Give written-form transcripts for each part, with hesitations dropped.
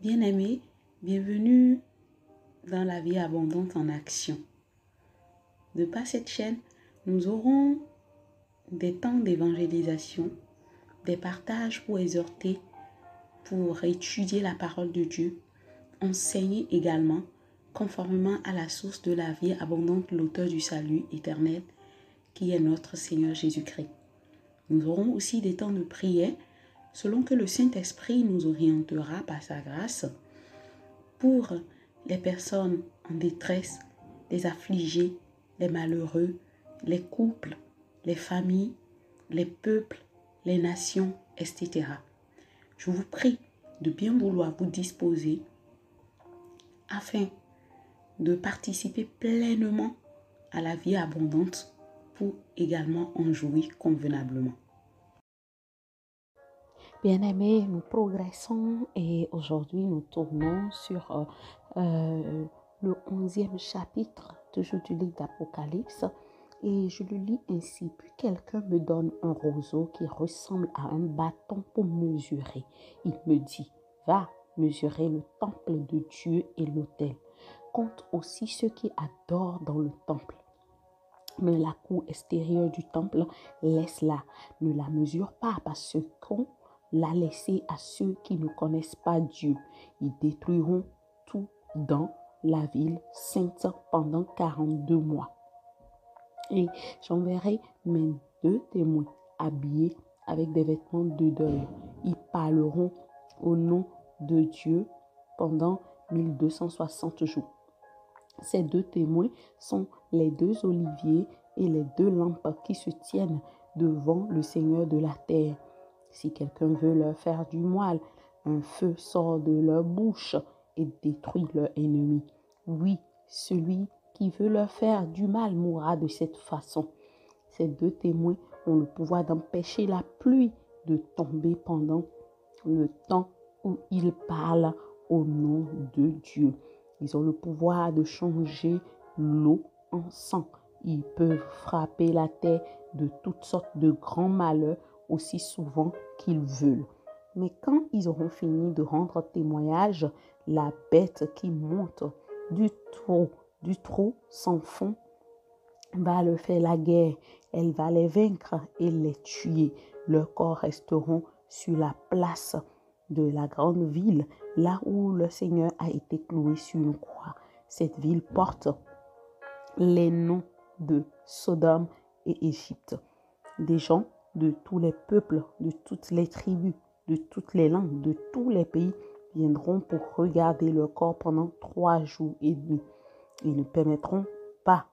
Bien-aimés, bienvenue dans la vie abondante en action. De par cette chaîne, nous aurons des temps d'évangélisation, des partages pour exhorter, pour étudier la parole de Dieu, enseigner également, conformément à la source de la vie abondante, l'auteur du salut éternel, qui est notre Seigneur Jésus-Christ. Nous aurons aussi des temps de prière, selon que le Saint-Esprit nous orientera par sa grâce, pour les personnes en détresse, les affligés, les malheureux, les couples, les familles, les peuples, les nations, etc. Je vous prie de bien vouloir vous disposer afin de participer pleinement à la vie abondante pour également en jouir convenablement. Bien-aimés, nous progressons et aujourd'hui nous tournons sur le 11e chapitre toujours du livre d'Apocalypse et je le lis ainsi. Puis quelqu'un me donne un roseau qui ressemble à un bâton pour mesurer. Il me dit, va mesurer le temple de Dieu et l'autel. Compte aussi ceux qui adorent dans le temple. Mais la cour extérieure du temple, laisse-la. Ne la mesure pas parce qu'on l'a laissée à ceux qui ne connaissent pas Dieu. Ils détruiront tout dans la ville sainte pendant 42 mois. Et j'enverrai mes 2 témoins habillés avec des vêtements de deuil. Ils parleront au nom de Dieu pendant 1260 jours. Ces 2 témoins sont les 2 oliviers et les 2 lampes qui se tiennent devant le Seigneur de la terre. Si quelqu'un veut leur faire du mal, un feu sort de leur bouche et détruit leur ennemi. Oui, celui qui veut leur faire du mal mourra de cette façon. Ces 2 témoins ont le pouvoir d'empêcher la pluie de tomber pendant le temps où ils parlent au nom de Dieu. Ils ont le pouvoir de changer l'eau en sang. Ils peuvent frapper la terre de toutes sortes de grands malheurs aussi souvent qu'ils veulent. Mais quand ils auront fini de rendre témoignage, la bête qui monte du trou sans fond va leur faire la guerre. Elle va les vaincre et les tuer. Leurs corps resteront sur la place de la grande ville, là où le Seigneur a été cloué sur une croix. Cette ville porte les noms de Sodome et Égypte. Des gens de tous les peuples, de toutes les tribus, de toutes les langues, de tous les pays viendront pour regarder leur corps pendant 3 jours et demi. Ils ne permettront pas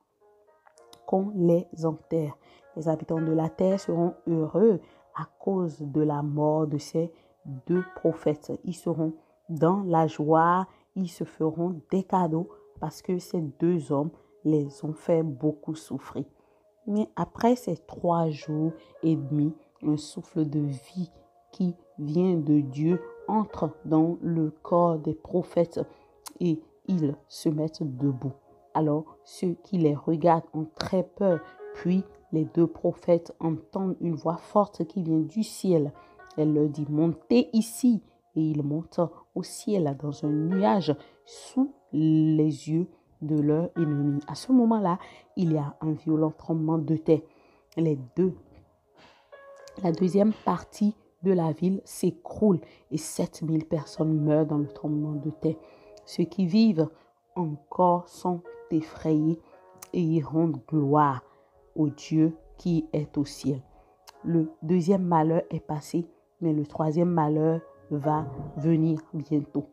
qu'on les enterre. Les habitants de la terre seront heureux à cause de la mort de ces 2 prophètes. Ils seront dans la joie, ils se feront des cadeaux parce que ces 2 hommes les ont fait beaucoup souffrir. Mais après ces 3 jours et demi, un souffle de vie qui vient de Dieu entre dans le corps des prophètes et ils se mettent debout. Alors ceux qui les regardent ont très peur. Puis les 2 prophètes entendent une voix forte qui vient du ciel. Elle leur dit, montez ici. Et ils montent au ciel dans un nuage sous les yeux de leur ennemi. À ce moment-là, il y a un violent tremblement de terre. La deuxième partie de la ville s'écroule et 7000 personnes meurent dans le tremblement de terre. Ceux qui vivent encore sont effrayés et ils rendent gloire au Dieu qui est au ciel. Le 2e malheur est passé, mais le 3e malheur va venir bientôt.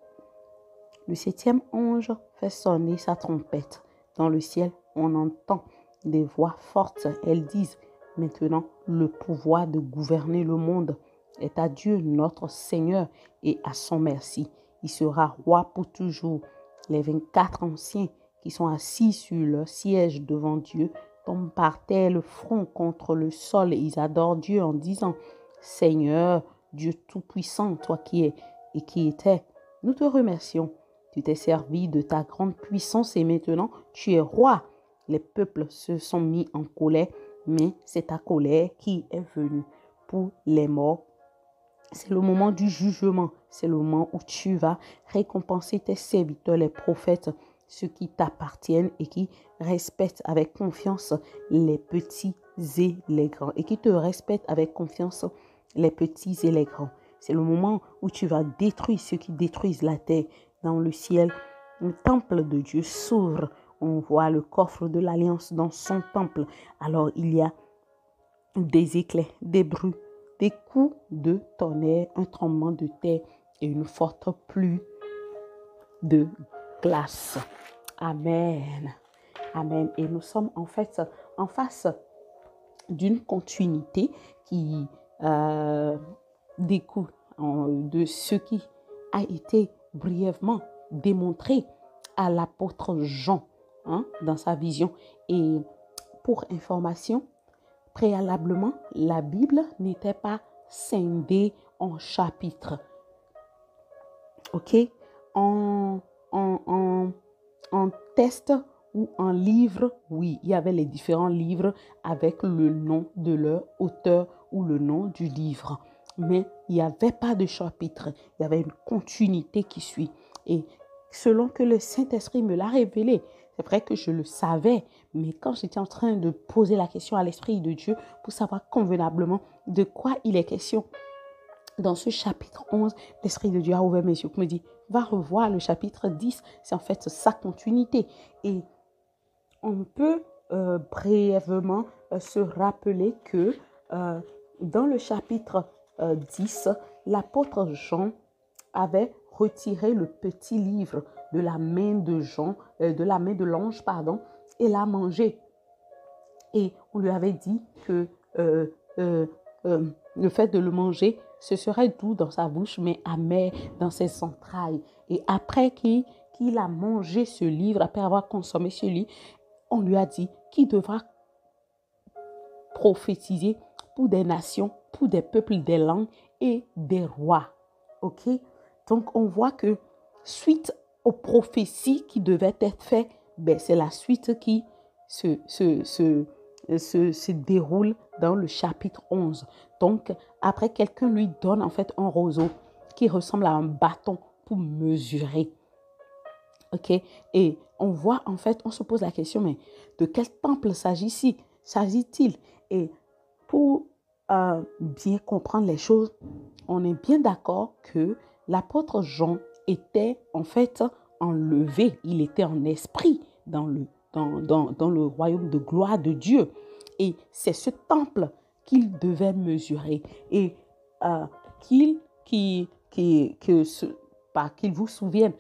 Le 7e ange fait sonner sa trompette. Dans le ciel, on entend des voix fortes. Elles disent, maintenant, le pouvoir de gouverner le monde est à Dieu, notre Seigneur, et à son merci. Il sera roi pour toujours. Les 24 anciens qui sont assis sur leur siège devant Dieu tombent par terre le front contre le sol et ils adorent Dieu en disant, Seigneur, Dieu tout-puissant, toi qui es et qui étais, nous te remercions. Tu t'es servi de ta grande puissance et maintenant tu es roi. Les peuples se sont mis en colère, mais c'est ta colère qui est venue pour les morts C'est le moment du jugement. C'est le moment où tu vas récompenser tes serviteurs, les prophètes, ceux qui t'appartiennent et qui respectent avec confiance les petits et les grands. Et qui te respectent avec confiance les petits et les grands. C'est le moment où tu vas détruire ceux qui détruisent la terre. Dans le ciel, le temple de Dieu s'ouvre. On voit le coffre de l'alliance dans son temple. Alors il y a des éclairs, des bruits, des coups de tonnerre, un tremblement de terre et une forte pluie de glace. Amen. Amen. Et nous sommes en fait en face d'une continuité qui découle de ce qui a été brièvement démontré à l'apôtre Jean dans sa vision. Et pour information, préalablement, la Bible n'était pas scindée en chapitres. OK? En texte ou en livre, oui, il y avait les différents livres avec le nom de leur auteur ou le nom du livre. Mais il n'y avait pas de chapitre. Il y avait une continuité qui suit. Et selon que le Saint-Esprit me l'a révélé, c'est vrai que je le savais, mais quand j'étais en train de poser la question à l'Esprit de Dieu pour savoir convenablement de quoi il est question, dans ce chapitre 11, l'Esprit de Dieu a ouvert mes yeux pour me dire, va revoir le chapitre 10, c'est en fait sa continuité. Et on peut brièvement se rappeler que dans le chapitre 10, l'apôtre Jean avait retiré le petit livre de la main de Jean, de la main de l'ange, pardon, et l'a mangé. Et on lui avait dit que le fait de le manger, ce serait doux dans sa bouche, mais amer dans ses entrailles. Et après qu'il a mangé ce livre, après avoir consommé ce livre, on lui a dit qu'il devra prophétiser pour des nations, pour des peuples, des langues et des rois. OK? Donc, on voit que suite aux prophéties qui devaient être faites, c'est la suite qui se déroule dans le chapitre 11. Donc, après, quelqu'un lui donne en fait un roseau qui ressemble à un bâton pour mesurer. OK? Et on voit en fait, on se pose la question, mais de quel temple s'agit-il? Et pour bien comprendre les choses, on est bien d'accord que l'apôtre Jean était en fait enlevé, il était en esprit dans le royaume de gloire de Dieu. Et c'est ce temple qu'il devait mesurer. Et qu'il vous souvienne,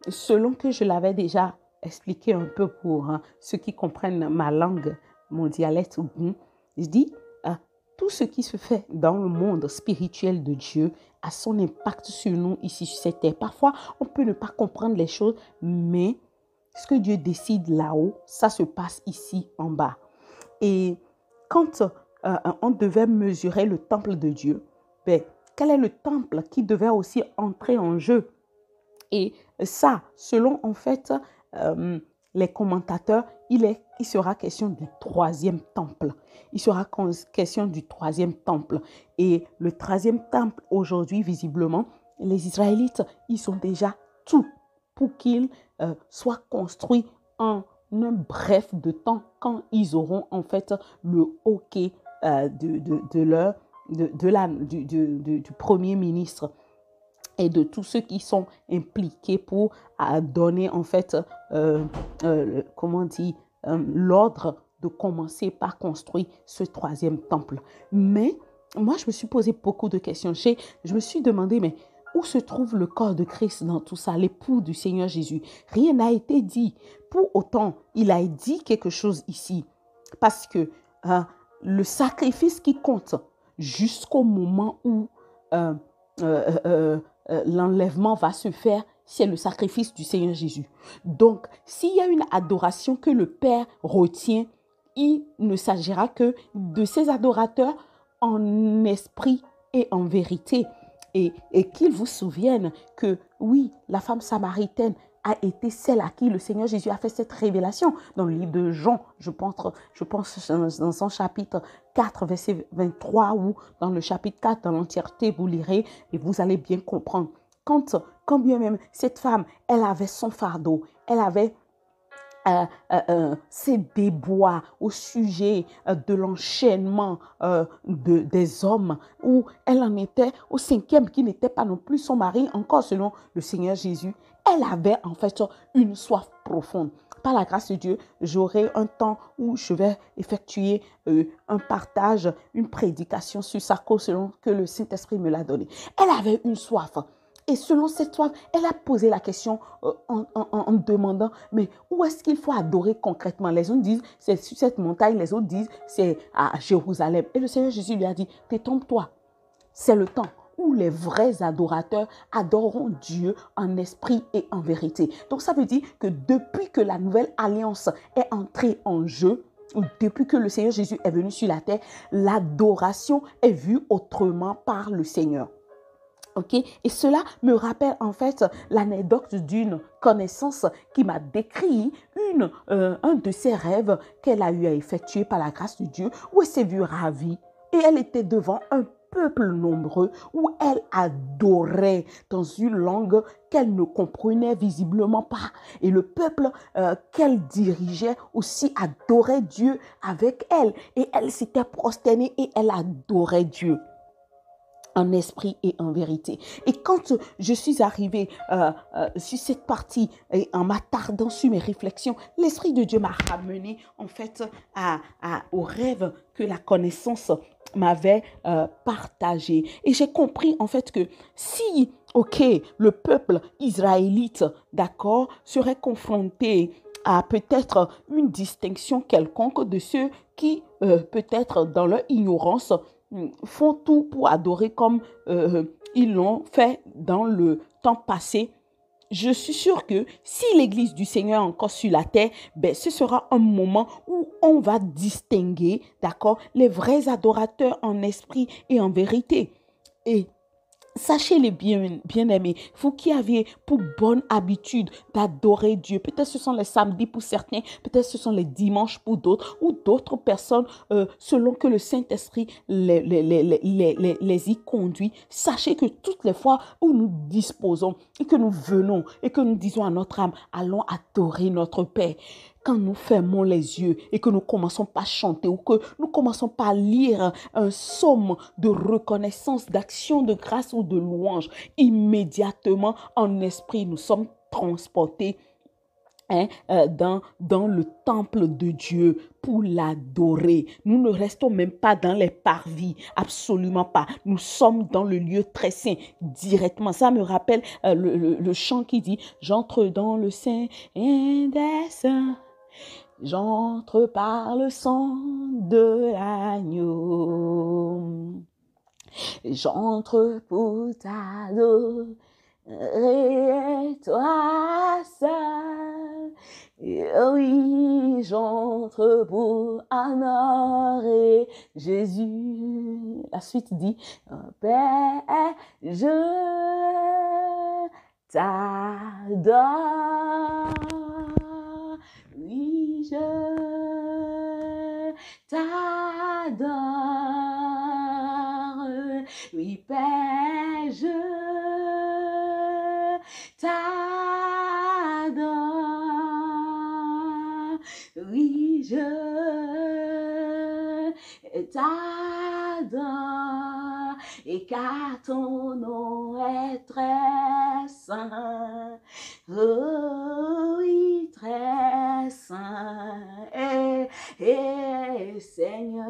selon que je l'avais déjà expliqué un peu pour ceux qui comprennent ma langue, mon dialecte, je dis, tout ce qui se fait dans le monde spirituel de Dieu a son impact sur nous ici sur cette terre. Parfois, on peut ne pas comprendre les choses, mais ce que Dieu décide là-haut, ça se passe ici en bas. Et quand on devait mesurer le temple de Dieu, quel est le temple qui devait aussi entrer en jeu? Et ça, selon en fait les commentateurs, il sera question du troisième temple. Il sera question du troisième temple. Et le troisième temple, aujourd'hui, visiblement, les Israélites, ils sont déjà tout pour qu'il soit construit en un bref de temps quand ils auront en fait le OK du Premier ministre et de tous ceux qui sont impliqués pour donner en fait, l'ordre de commencer par construire ce troisième temple. Mais moi, je me suis posé beaucoup de questions. Je me suis demandé, mais où se trouve le corps de Christ dans tout ça, l'époux du Seigneur Jésus? Rien n'a été dit. Pour autant, il a dit quelque chose ici. Parce que le sacrifice qui compte jusqu'au moment où l'enlèvement va se faire, c'est le sacrifice du Seigneur Jésus. Donc, s'il y a une adoration que le Père retient, il ne s'agira que de ses adorateurs en esprit et en vérité. Et qu'ils vous souviennent que oui, la femme samaritaine a été celle à qui le Seigneur Jésus a fait cette révélation. Dans le livre de Jean, je pense dans son chapitre 4, verset 23, ou dans le chapitre 4, dans l'entièreté, vous lirez et vous allez bien comprendre. Quand bien même cette femme, elle avait son fardeau, elle avait ses déboires au sujet de l'enchaînement des hommes, où elle en était au cinquième, qui n'était pas non plus son mari, encore selon le Seigneur Jésus. Elle avait en fait une soif profonde. Par la grâce de Dieu, j'aurai un temps où je vais effectuer un partage, une prédication sur sa cause selon que le Saint-Esprit me l'a donné. Elle avait une soif. Et selon cette soif, elle a posé la question en demandant, mais où est-ce qu'il faut adorer concrètement? Les uns disent, c'est sur cette montagne, les autres disent, c'est à Jérusalem. Et le Seigneur Jésus lui a dit, détrompe-toi, c'est le temps où les vrais adorateurs adoreront Dieu en esprit et en vérité. Donc ça veut dire que depuis que la nouvelle alliance est entrée en jeu, depuis que le Seigneur Jésus est venu sur la terre, l'adoration est vue autrement par le Seigneur. Ok, et cela me rappelle en fait l'anecdote d'une connaissance qui m'a décrit un de ses rêves qu'elle a eu à effectuer par la grâce de Dieu, où elle s'est vue ravie et elle était devant un peuple nombreux où elle adorait dans une langue qu'elle ne comprenait visiblement pas. Et le peuple qu'elle dirigeait aussi adorait Dieu avec elle. Et elle s'était prosternée et elle adorait Dieu en esprit et en vérité. Et quand je suis arrivée sur cette partie et en m'attardant sur mes réflexions, l'Esprit de Dieu m'a ramené en fait au rêve que la connaissance m'avait partagé. Et j'ai compris en fait que si, ok, le peuple israélite, d'accord, serait confronté à peut-être une distinction quelconque de ceux qui, peut-être dans leur ignorance, font tout pour adorer comme ils l'ont fait dans le temps passé. Je suis sûre que si l'Église du Seigneur est encore sur la terre, ben, ce sera un moment où on va distinguer, d'accord, les vrais adorateurs en esprit et en vérité. Et sachez les bien-aimés, vous qui aviez pour bonne habitude d'adorer Dieu, peut-être ce sont les samedis pour certains, peut-être ce sont les dimanches pour d'autres, ou d'autres personnes, selon que le Saint-Esprit les y conduit. Sachez que toutes les fois où nous disposons et que nous venons et que nous disons à notre âme, allons adorer notre Père, quand nous fermons les yeux et que nous commençons pas à chanter ou que nous commençons pas à lire un psaume de reconnaissance, d'action de grâce ou de louange, immédiatement en esprit, nous sommes transportés dans le temple de Dieu pour l'adorer. Nous ne restons même pas dans les parvis, absolument pas. Nous sommes dans le lieu très saint, directement. Ça me rappelle le chant qui dit « J'entre dans le saint et des saints, j'entre par le sang de l'agneau. J'entre pour t'adorer, toi seul. Et oui, j'entre pour honorer Jésus. » La suite dit, Père, je t'adore. Oui, je t'adore. Oui, Père, je t'adore. Oui, je t'adore. Et car ton nom est très saint. Oh oui, très saint. Seigneur.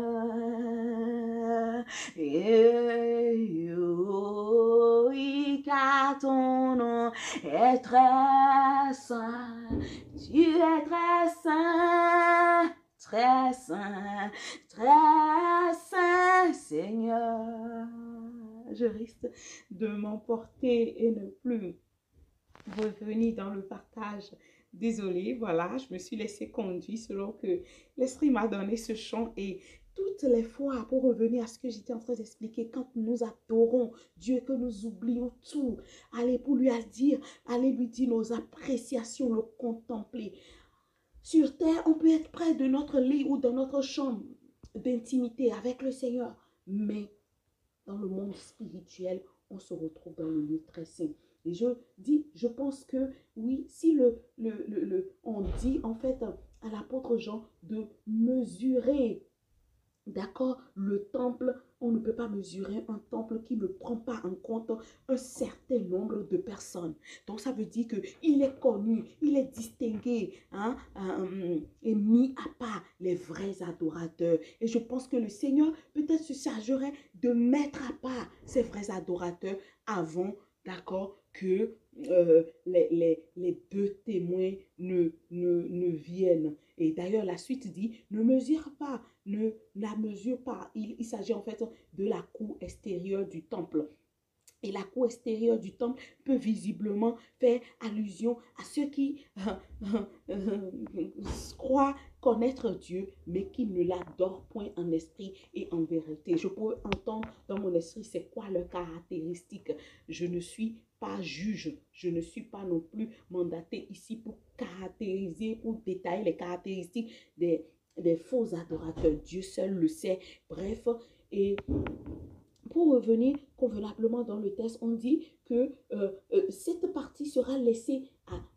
Oui, car ton nom est très saint. Tu es très saint, très saint, très saint, Seigneur. Je risque de m'emporter et ne plus revenir dans le partage. Désolée, voilà, je me suis laissée conduire selon que l'Esprit m'a donné ce chant et toutes les fois, pour revenir à ce que j'étais en train d'expliquer, quand nous adorons Dieu, que nous oublions tout, allez pour lui dire, allez lui dire nos appréciations, le contempler. Sur terre, on peut être près de notre lit ou dans notre chambre d'intimité avec le Seigneur, mais dans le monde spirituel, on se retrouve dans le lieu très saint. Et je pense que oui, si on dit en fait à l'apôtre Jean de mesurer, d'accord, le temple, on ne peut pas mesurer un temple qui ne prend pas en compte un certain nombre de personnes. Donc, ça veut dire qu'il est connu, il est distingué, hein, et mis à part les vrais adorateurs. Et je pense que le Seigneur peut-être se chargerait de mettre à part ces vrais adorateurs avant, d'accord, que les deux témoins ne viennent. Et d'ailleurs, la suite dit, ne mesure pas, ne la mesure pas. Il s'agit en fait de la cour extérieure du temple. Et la cour extérieure du temple peut visiblement faire allusion à ceux qui croient connaître Dieu, mais qui ne l'adorent point en esprit et en vérité. Je peux entendre dans mon esprit c'est quoi leurs caractéristiques. Je ne suis pas juge, je ne suis pas non plus mandaté ici pour caractériser, pour détailler les caractéristiques des faux adorateurs. Dieu seul le sait. Bref, et pour revenir convenablement dans le texte, on dit que cette partie sera laissée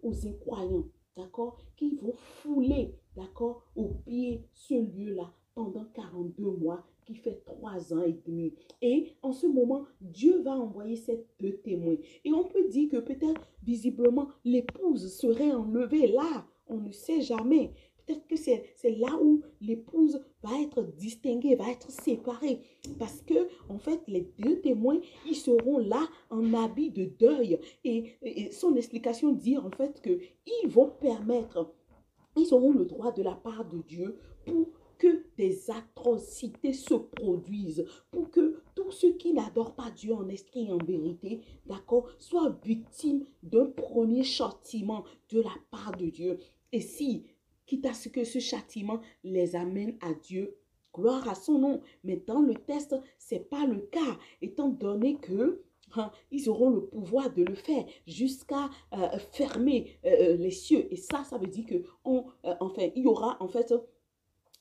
aux incroyants, d'accord, qui vont fouler, d'accord, au pied ce lieu-là pendant 42 mois, qui fait 3 ans et demi. Et en ce moment, Dieu va envoyer ces deux témoins. Et on peut dire que peut-être, visiblement, l'épouse serait enlevée là. On ne sait jamais. Peut-être que c'est là où l'épouse va être distinguée, va être séparée. Parce que, en fait, les deux témoins, ils seront là en habit de deuil. Et son explication dit, en fait, qu'ils vont permettre, ils auront le droit de la part de Dieu pour que des atrocités se produisent, pour que tous ceux qui n'adorent pas Dieu en esprit et en vérité, d'accord, soient victimes d'un premier châtiment de la part de Dieu. Et si, quitte à ce que ce châtiment les amène à Dieu, gloire à son nom. Mais dans le texte, ce n'est pas le cas, étant donné que ils auront le pouvoir de le faire jusqu'à fermer les cieux. Et ça veut dire que enfin, il y aura en fait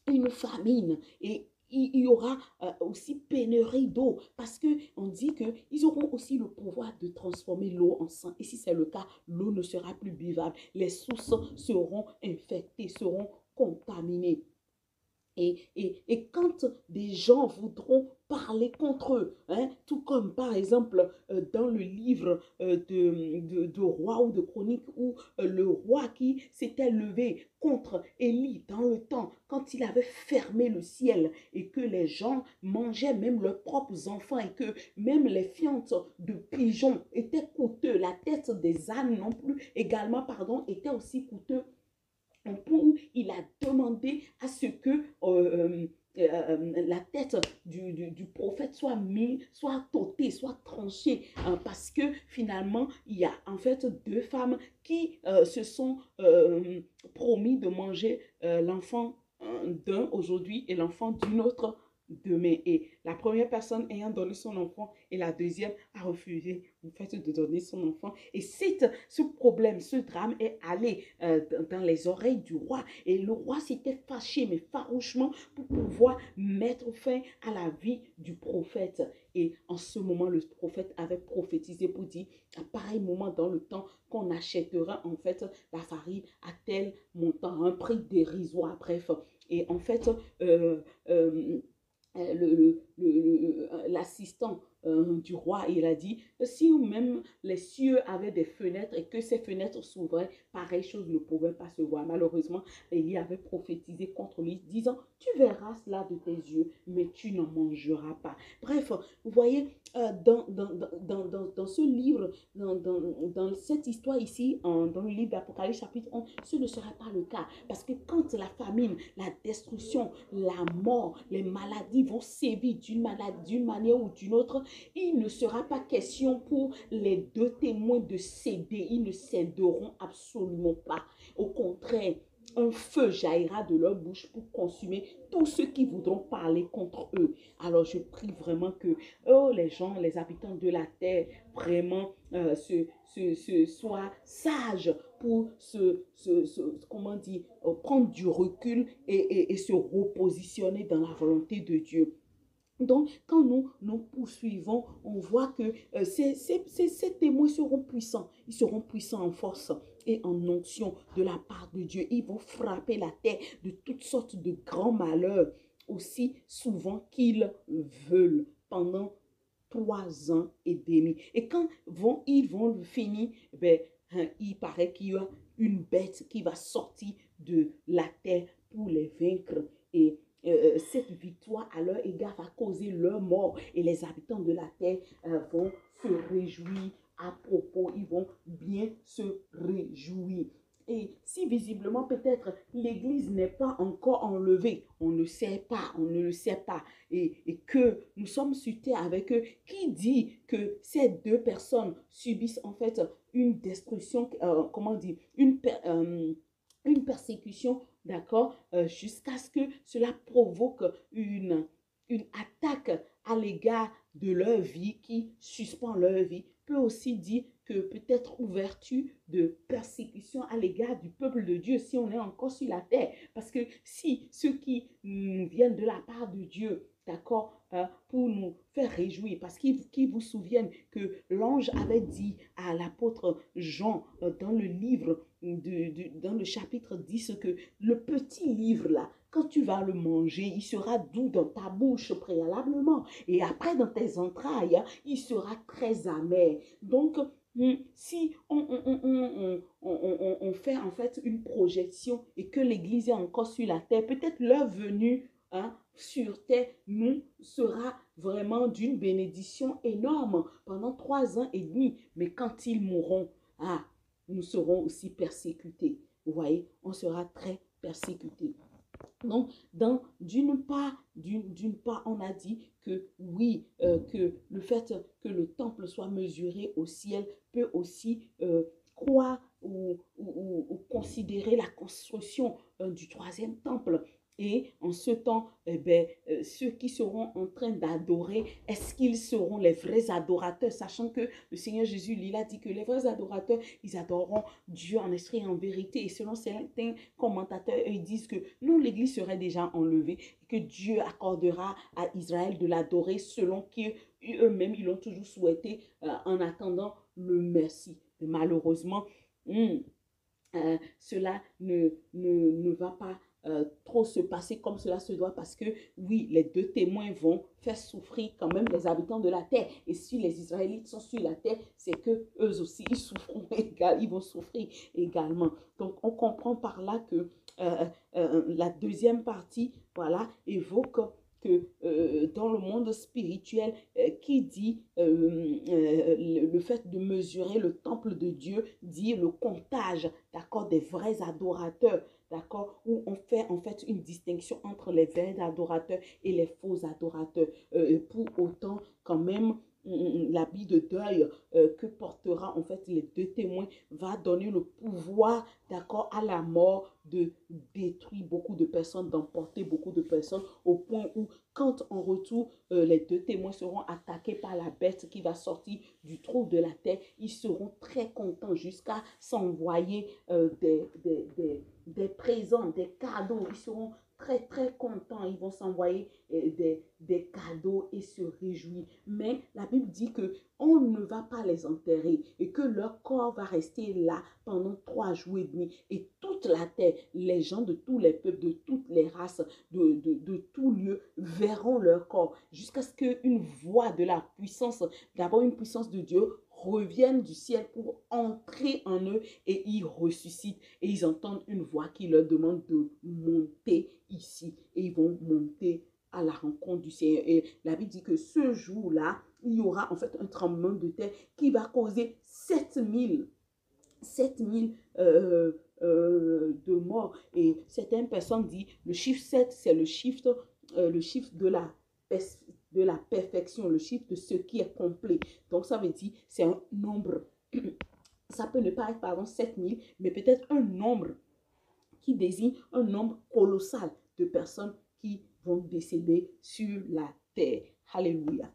une famine et il y aura aussi pénurie d'eau parce qu'on dit qu'ils auront aussi le pouvoir de transformer l'eau en sang. Et si c'est le cas, l'eau ne sera plus buvable. Les sources seront infectées, seront contaminées. Et quand des gens voudront parler contre eux, hein, tout comme par exemple dans le livre de roi ou de chronique où le roi qui s'était levé contre Élie dans le temps, quand il avait fermé le ciel et que les gens mangeaient même leurs propres enfants et que même les fientes de pigeons étaient coûteux, la tête des ânes non plus également, pardon, était aussi coûteux. Où il a demandé à ce que la tête du prophète soit mise, soit t'ôtée, soit tranchée, parce que finalement, il y a en fait deux femmes qui se sont promis de manger l'enfant d'un aujourd'hui et l'enfant d'une autre demain. Et la première personne ayant donné son enfant et la deuxième a refusé en fait de donner son enfant. Et ce problème, ce drame est allé dans les oreilles du roi. Et le roi s'était fâché, mais farouchement, pour pouvoir mettre fin à la vie du prophète. Et en ce moment, le prophète avait prophétisé pour dire, à pareil moment dans le temps, qu'on achètera en fait la farine à tel montant, à un prix dérisoire, bref. Et en fait, l'assistant du roi, il a dit, si même les cieux avaient des fenêtres et que ces fenêtres s'ouvraient, pareille chose ne pouvait pas se voir. Malheureusement, il avait prophétisé contre lui, disant, tu verras cela de tes yeux, mais tu n'en mangeras pas. Bref, vous voyez, dans ce livre, dans cette histoire ici, dans le livre d'Apocalypse chapitre 11, ce ne serait pas le cas. Parce que quand la famine, la destruction, la mort, les maladies vont sévir d'une manière ou d'une autre, il ne sera pas question pour les deux témoins de céder. Ils ne céderont absolument pas. Au contraire, un feu jaillira de leur bouche pour consumer tous ceux qui voudront parler contre eux. Alors je prie vraiment que les gens, les habitants de la terre, vraiment soient sages pour comment dire, prendre du recul et se repositionner dans la volonté de Dieu. Donc, quand nous poursuivons, on voit que ces témoins seront puissants. Ils seront puissants en force et en onction de la part de Dieu. Ils vont frapper la terre de toutes sortes de grands malheurs, aussi souvent qu'ils veulent, pendant 3 ans et demi. Et quand ils vont le finir, il paraît qu'il y a une bête qui va sortir de la terre pour les vaincre. Et cette victoire à leur égard va causer leur mort et les habitants de la terre vont se réjouir à propos, ils vont bien se réjouir. Et si visiblement peut-être l'Église n'est pas encore enlevée, on ne sait pas, on ne le sait pas, et que nous sommes sur terre avec eux, qui dit que ces deux personnes subissent en fait une destruction, comment dire, une persécution, d'accord, jusqu'à ce que cela provoque une attaque à l'égard de leur vie, qui suspend leur vie, peut aussi dire que peut-être ouverture de persécution à l'égard du peuple de Dieu si on est encore sur la terre. Parce que si ceux qui viennent de la part de Dieu, d'accord, pour nous faire réjouir, parce qu'ils vous souviennent que l'ange avait dit à l'apôtre Jean dans le livre, dans le chapitre 10, que le petit livre là, quand tu vas le manger, il sera doux dans ta bouche préalablement. Et après, dans tes entrailles, il sera très amer. Donc, si on fait en fait une projection et que l'Église est encore sur la terre, peut-être leur venue sur terre nous sera vraiment d'une bénédiction énorme pendant 3 ans et demi. Mais quand ils mourront, nous serons aussi persécutés. Vous voyez, on sera très persécutés. Donc, d'une part, on a dit que oui, que le fait que le temple soit mesuré au ciel peut aussi croire ou considérer la construction du troisième temple. Et en ce temps, ceux qui seront en train d'adorer, est-ce qu'ils seront les vrais adorateurs, sachant que le Seigneur Jésus, il a dit que les vrais adorateurs, ils adoreront Dieu en esprit et en vérité. Et selon certains commentateurs, ils disent que non, l'Église serait déjà enlevée et que Dieu accordera à Israël de l'adorer selon qu'eux-mêmes, ils l'ont toujours souhaité en attendant le merci. Mais malheureusement, cela ne va pas trop se passer comme cela se doit, parce que oui, les deux témoins vont faire souffrir quand même les habitants de la terre. Et si les Israélites sont sur la terre, c'est que eux aussi, ils souffront ils vont souffrir également. Donc, on comprend par là que la deuxième partie, voilà, évoque que dans le monde spirituel, qui dit le fait de mesurer le temple de Dieu, dit le comptage, d'accord, des vrais adorateurs, d'accord, où on fait en fait une distinction entre les vrais adorateurs et les faux adorateurs. Pour autant, quand même, l'habit de deuil que portera en fait les deux témoins va donner le pouvoir, d'accord, à la mort de détruire beaucoup de personnes, d'emporter beaucoup de personnes, au point où quand en retour les deux témoins seront attaqués par la bête qui va sortir du trou de la terre, ils seront très contents jusqu'à s'envoyer des présents, des cadeaux. Ils seront très très contents, ils vont s'envoyer des cadeaux et se réjouir. Mais la Bible dit que on ne va pas les enterrer et que leur corps va rester là pendant 3 jours et demi. Et toute la terre, les gens de tous les peuples, de toutes les races, de tout lieu, verront leur corps jusqu'à ce qu'une voix de la puissance, d'abord une puissance de Dieu, reviennent du ciel pour entrer en eux et ils ressuscitent. Et ils entendent une voix qui leur demande de monter ici. Et ils vont monter à la rencontre du Seigneur. Et la Bible dit que ce jour-là, il y aura en fait un tremblement de terre qui va causer 7000 de morts. Et certaines personnes disent le chiffre 7, c'est le chiffre de la perfection, le chiffre de ce qui est complet. Donc ça veut dire c'est un nombre. Ça peut ne pas être, pardon, 7000, mais peut-être un nombre qui désigne un nombre colossal de personnes qui vont décéder sur la terre. Alléluia.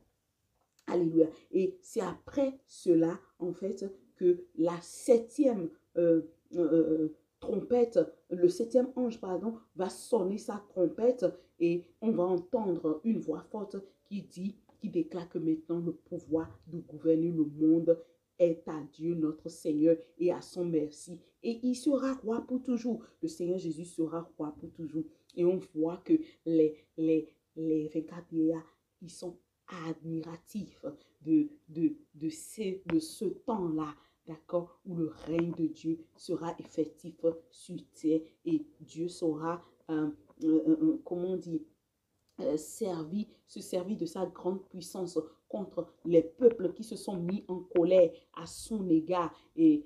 Alléluia. Et c'est après cela, en fait, que la septième trompette, le septième ange, pardon, va sonner sa trompette et on va entendre une voix forte qui dit, qui déclare que maintenant le pouvoir de gouverner le monde est à Dieu notre Seigneur et à son merci. Et il sera roi pour toujours. Le Seigneur Jésus sera roi pour toujours. Et on voit que les 24 vieillards, ils sont admiratifs de ce temps-là, d'accord, où le règne de Dieu sera effectif sur terre et Dieu sera, comment on dit, se servir de sa grande puissance contre les peuples qui se sont mis en colère à son égard et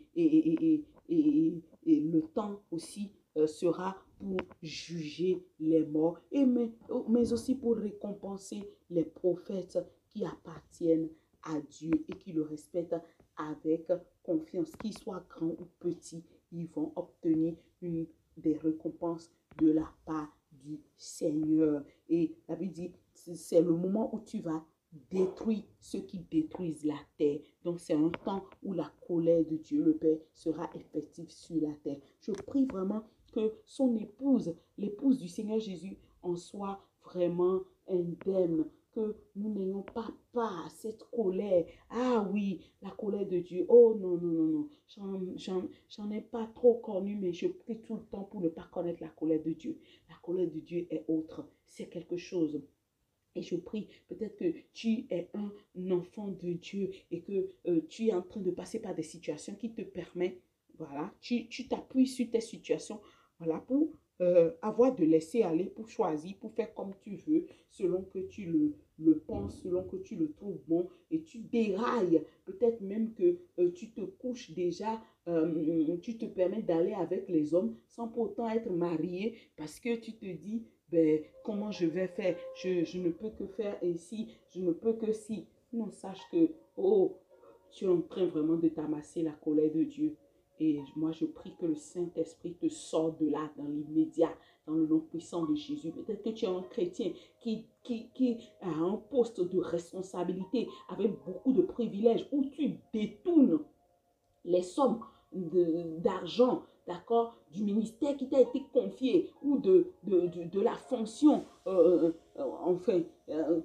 le temps aussi sera pour juger les morts mais aussi pour récompenser les prophètes qui appartiennent à Dieu et qui le respectent avec confiance, qu'ils soient grands ou petits, ils vont obtenir des récompenses de la part du Seigneur. Et la Bible dit, c'est le moment où tu vas détruire ceux qui détruisent la terre. Donc c'est un temps où la colère de Dieu le Père sera effective sur la terre. Je prie vraiment que son épouse, l'épouse du Seigneur Jésus, en soit vraiment indemne, que nous n'ayons pas part à cette colère. Ah oui, la colère de Dieu. Oh non, non, non, non. J'en ai pas trop connu, mais je prie tout le temps pour ne pas connaître la colère de Dieu. La colère de Dieu est autre. C'est quelque chose. Et je prie, peut-être que tu es un enfant de Dieu et que tu es en train de passer par des situations qui te permettent, voilà, tu t'appuies sur tes situations, voilà, pour avoir de laisser aller, pour choisir, pour faire comme tu veux, selon que tu le penses, selon que tu le trouves bon, et tu dérailles, peut-être même que tu te couches déjà, tu te permets d'aller avec les hommes sans pourtant être marié, parce que tu te dis, ben, comment je vais faire? Je ne peux que faire ici, je ne peux que si. Non, sache que, oh, tu es en train vraiment de t'amasser la colère de Dieu. Et moi, je prie que le Saint-Esprit te sorte de là dans l'immédiat, dans le nom puissant de Jésus. Peut-être que tu es un chrétien qui a un poste de responsabilité avec beaucoup de privilèges où tu détournes les sommes d'argent, d'accord, du ministère qui t'a été confié ou de la fonction, enfin,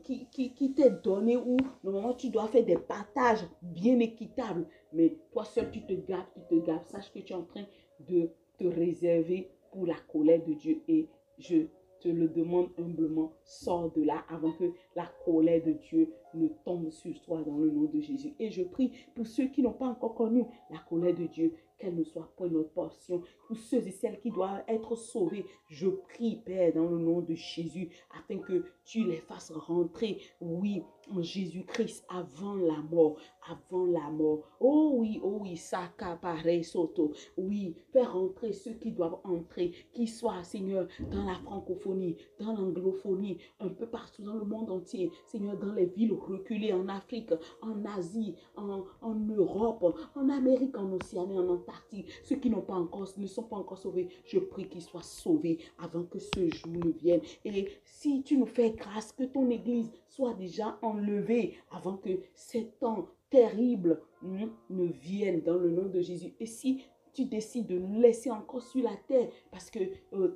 qui t'est donné où normalement tu dois faire des partages bien équitables. Mais toi seul, tu te gaves, tu te gaves. Sache que tu es en train de te réserver pour la colère de Dieu et je te le demande humblement, sors de là avant que la colère de Dieu ne tombe sur toi dans le nom de Jésus. Et je prie pour ceux qui n'ont pas encore connu la colère de Dieu, qu'elle ne soit pas notre portion. Pour ceux et celles qui doivent être sauvés, je prie, Père, dans le nom de Jésus, afin que tu les fasses rentrer, oui, en Jésus-Christ, avant la mort, avant la mort. Oh oui, ça capare soto. Oui, fais rentrer ceux qui doivent entrer, qui soient, Seigneur, dans la francophonie, dans l'anglophonie, un peu partout dans le monde entier, Seigneur, dans les villes reculées, en Afrique, en Asie, en Europe, en Amérique, en Océanie, en Antarctique, ceux qui ne sont pas encore sauvés, je prie qu'ils soient sauvés avant que ce jour ne vienne. Et si tu nous fais grâce, que ton Église soit déjà enlevée avant que ces temps terribles ne viennent dans le nom de Jésus. Et si tu décides de nous laisser encore sur la terre, parce que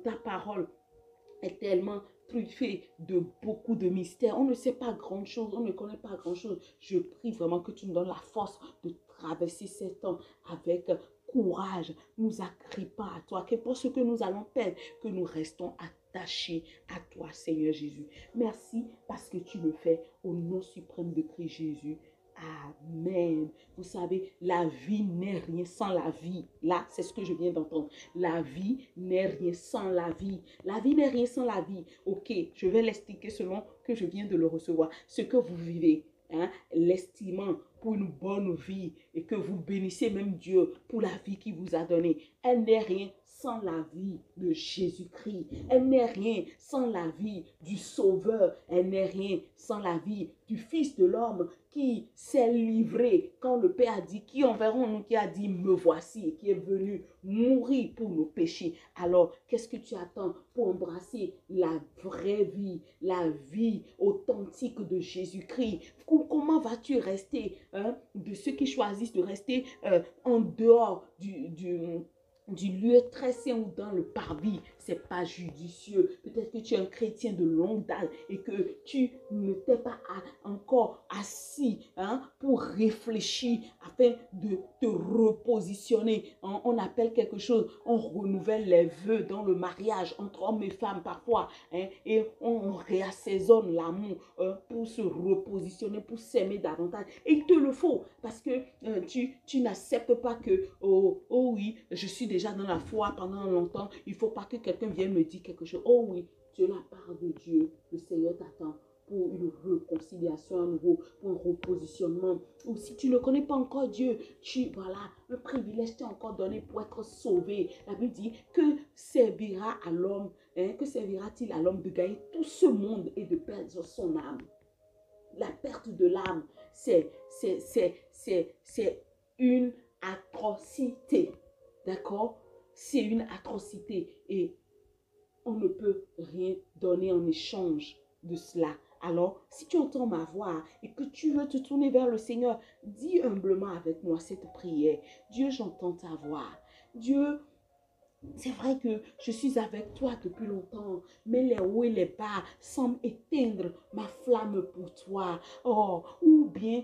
ta parole est tellement truffée de beaucoup de mystères. On ne sait pas grand chose, on ne connaît pas grand chose. Je prie vraiment que tu nous donnes la force de traverser ces temps avec courage. Nous agrippons à toi, que pour ce que nous allons perdre, que nous restons attachés à toi, Seigneur Jésus. Merci parce que tu le fais au nom suprême de Christ Jésus. Amen. Vous savez, la vie n'est rien sans la vie. Là, c'est ce que je viens d'entendre. La vie n'est rien sans la vie. La vie n'est rien sans la vie. Ok, je vais l'expliquer selon que je viens de le recevoir. Ce que vous vivez, hein, l'estimant pour une bonne vie et que vous bénissez même Dieu pour la vie qu'il vous a donnée. Elle n'est rien sans la vie de Jésus-Christ. Elle n'est rien sans la vie du Sauveur. Elle n'est rien sans la vie du Fils de l'homme qui s'est livré quand le Père a dit, qui enverrons-nous, qui a dit, me voici, et qui est venu mourir pour nos péchés. Alors, qu'est-ce que tu attends pour embrasser la vraie vie, la vie authentique de Jésus-Christ? Comment vas-tu rester de ceux qui choisissent de rester en dehors du lieu très saint ou dans le parvis? C'est pas judicieux. Peut-être que tu es un chrétien de longue date et que tu ne t'es pas encore assis pour réfléchir afin de te repositionner. On appelle quelque chose, on renouvelle les vœux dans le mariage entre hommes et femmes parfois et on réassaisonne l'amour pour se repositionner, pour s'aimer davantage. Et il te le faut parce que tu n'acceptes pas que oh oui, je suis déjà dans la foi pendant longtemps, il ne faut pas que quelqu'un vienne me dire quelque chose. Oh oui, tu es la part de Dieu, le Seigneur t'attend pour une réconciliation à nouveau, pour un repositionnement. Ou si tu ne connais pas encore Dieu, voilà, le privilège t'est encore donné pour être sauvé. La Bible dit que servira à l'homme, que servira-t-il à l'homme de gagner tout ce monde et de perdre son âme? La perte de l'âme, c'est une atrocité. D'accord? C'est une atrocité et on ne peut rien donner en échange de cela. Alors, si tu entends ma voix et que tu veux te tourner vers le Seigneur, dis humblement avec moi cette prière. Dieu, j'entends ta voix. Dieu, c'est vrai que je suis avec toi depuis longtemps, mais les hauts et les bas semblent éteindre ma flamme pour toi. Oh, ou bien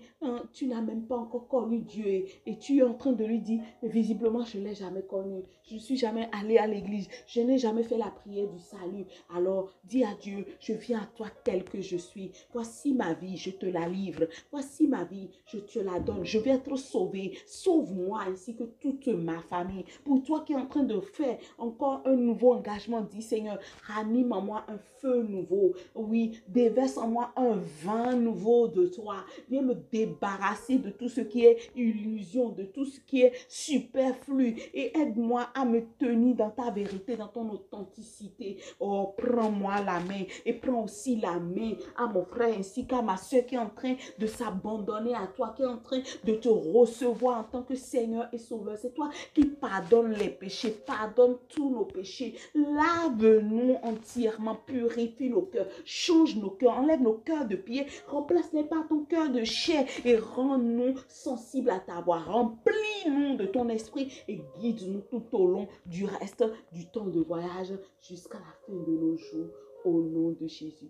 tu n'as même pas encore connu Dieu et tu es en train de lui dire, mais visiblement je ne l'ai jamais connu. Je ne suis jamais allé à l'église. Je n'ai jamais fait la prière du salut. Alors, dis à Dieu, je viens à toi tel que je suis. Voici ma vie, je te la livre. Voici ma vie, je te la donne. Je vais être sauvé. Sauve-moi ainsi que toute ma famille. Pour toi qui es en train de faire encore un nouveau engagement, dis Seigneur, ranime en moi un feu nouveau. Oui, déverse en moi un vin nouveau de toi. Viens me débarrasser de tout ce qui est illusion, de tout ce qui est superflu et aide-moi à me tenir dans ta vérité, dans ton authenticité. Oh, prends-moi la main et prends aussi la main à mon frère ainsi qu'à ma soeur qui est en train de s'abandonner à toi, qui est en train de te recevoir en tant que Seigneur et Sauveur. C'est toi qui pardonnes les péchés, pardonne tous nos péchés, lave-nous entièrement, purifie nos cœurs, change nos cœurs, enlève nos cœurs de pierre, remplace-les par ton cœur de chair et rends-nous sensibles à ta voix, remplis-nous de ton esprit et guide-nous tout au long du reste du temps de voyage jusqu'à la fin de nos jours, au nom de Jésus.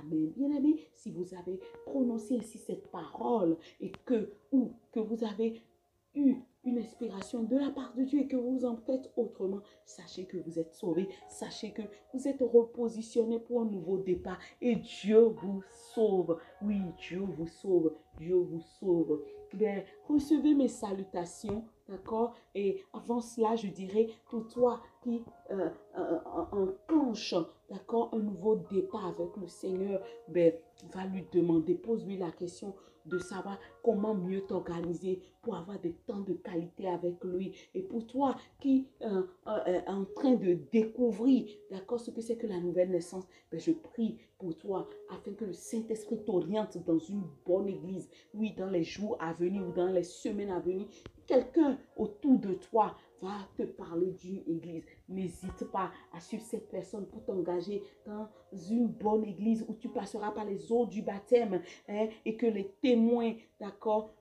Amen. Bien-aimés, si vous avez prononcé ainsi cette parole et que vous avez eu une inspiration de la part de Dieu et que vous en faites autrement, sachez que vous êtes sauvés, sachez que vous êtes repositionnés pour un nouveau départ et Dieu vous sauve. Oui, Dieu vous sauve, Dieu vous sauve. Bien, recevez mes salutations, d'accord? Et avant cela, je dirais pour toi qui enclenche, d'accord, un nouveau départ avec le Seigneur, ben, va lui demander, pose-lui la question de savoir comment mieux t'organiser pour avoir des temps de qualité avec lui. Et pour toi qui est en train de découvrir, d'accord, ce que c'est que la nouvelle naissance, ben je prie pour toi afin que le Saint-Esprit t'oriente dans une bonne église. Oui, dans les jours à venir ou dans les semaines à venir, quelqu'un autour de toi va te parler d'une église. N'hésite pas à suivre cette personne pour t'engager dans une bonne église où tu passeras par les eaux du baptême et que les témoins, d'accord,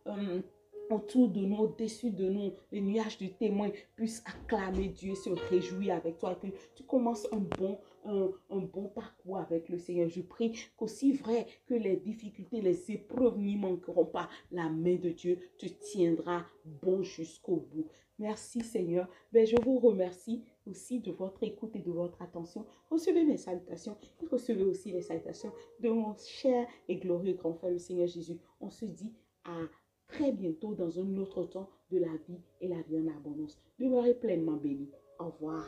autour de nous, au-dessus de nous, les nuages de témoins puissent acclamer Dieu, se réjouir avec toi et que tu commences un bon parcours avec le Seigneur. Je prie qu'aussi vrai que les difficultés, les épreuves n'y manqueront pas, la main de Dieu te tiendra bon jusqu'au bout. Merci Seigneur. Ben, je vous remercie aussi de votre écoute et de votre attention. Recevez mes salutations et recevez aussi les salutations de mon cher et glorieux grand frère, le Seigneur Jésus. On se dit à très bientôt dans un autre temps de la vie et la vie en abondance. Demeurez pleinement bénis. Au revoir.